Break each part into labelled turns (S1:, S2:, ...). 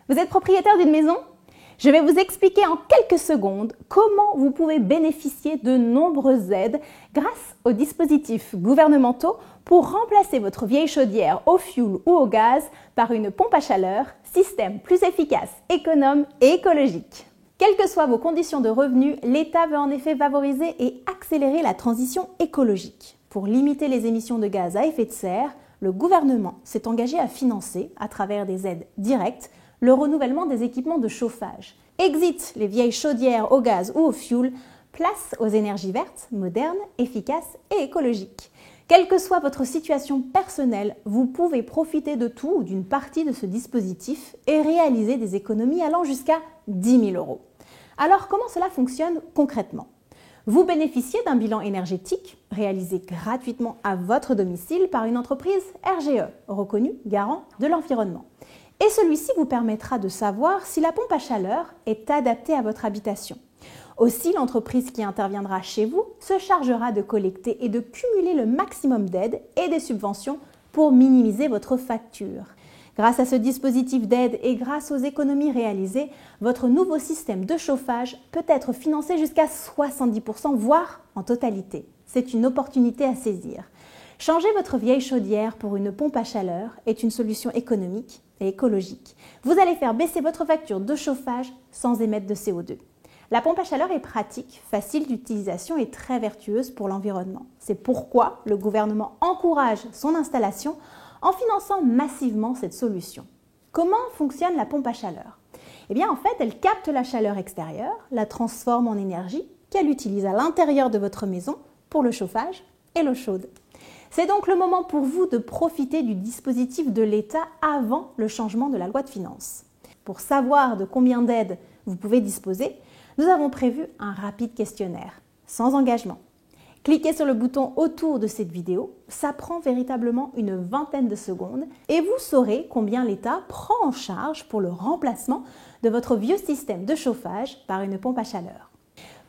S1: Vous êtes propriétaire d'une maison? Je vais vous expliquer en quelques secondes comment vous pouvez bénéficier de nombreuses aides grâce aux dispositifs gouvernementaux pour remplacer votre vieille chaudière au fioul ou au gaz par une pompe à chaleur, système plus efficace, économe et écologique. Quelles que soient vos conditions de revenus, l'État veut en effet favoriser et accélérer la transition écologique. Pour limiter les émissions de gaz à effet de serre, le gouvernement s'est engagé à financer, à travers des aides directes, le renouvellement des équipements de chauffage. Exit les vieilles chaudières au gaz ou au fioul, place aux énergies vertes, modernes, efficaces et écologiques. Quelle que soit votre situation personnelle, vous pouvez profiter de tout ou d'une partie de ce dispositif et réaliser des économies allant jusqu'à 10 000 €. Alors comment cela fonctionne concrètement ? Vous bénéficiez d'un bilan énergétique réalisé gratuitement à votre domicile par une entreprise RGE, reconnue garant de l'environnement. Et celui-ci vous permettra de savoir si la pompe à chaleur est adaptée à votre habitation. Aussi, l'entreprise qui interviendra chez vous se chargera de collecter et de cumuler le maximum d'aides et des subventions pour minimiser votre facture. Grâce à ce dispositif d'aide et grâce aux économies réalisées, votre nouveau système de chauffage peut être financé jusqu'à 70%, voire en totalité. C'est une opportunité à saisir. Changer votre vieille chaudière pour une pompe à chaleur est une solution économique et écologique. Vous allez faire baisser votre facture de chauffage sans émettre de CO2. La pompe à chaleur est pratique, facile d'utilisation et très vertueuse pour l'environnement. C'est pourquoi le gouvernement encourage son installation en finançant massivement cette solution. Comment fonctionne la pompe à chaleur ? Eh bien, en fait, elle capte la chaleur extérieure, la transforme en énergie qu'elle utilise à l'intérieur de votre maison pour le chauffage et l'eau chaude. C'est donc le moment pour vous de profiter du dispositif de l'État avant le changement de la loi de finances. Pour savoir de combien d'aides vous pouvez disposer, nous avons prévu un rapide questionnaire, sans engagement. Cliquez sur le bouton autour de cette vidéo, ça prend véritablement une vingtaine de secondes et vous saurez combien l'État prend en charge pour le remplacement de votre vieux système de chauffage par une pompe à chaleur.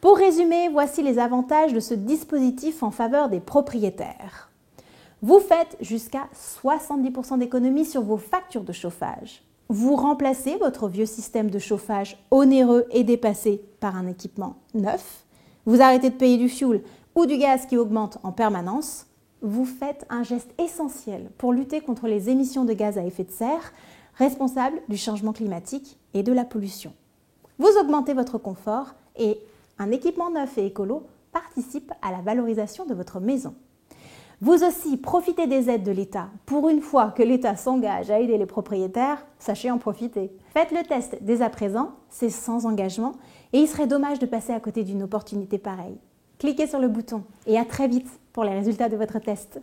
S1: Pour résumer, voici les avantages de ce dispositif en faveur des propriétaires. Vous faites jusqu'à 70% d'économie sur vos factures de chauffage. Vous remplacez votre vieux système de chauffage onéreux et dépassé par un équipement neuf. Vous arrêtez de payer du fioul ou du gaz qui augmente en permanence. Vous faites un geste essentiel pour lutter contre les émissions de gaz à effet de serre, responsables du changement climatique et de la pollution. Vous augmentez votre confort et un équipement neuf et écolo participe à la valorisation de votre maison. Vous aussi profitez des aides de l'État. Pour une fois que l'État s'engage à aider les propriétaires, sachez en profiter. Faites le test dès à présent, c'est sans engagement et il serait dommage de passer à côté d'une opportunité pareille. Cliquez sur le bouton et à très vite pour les résultats de votre test.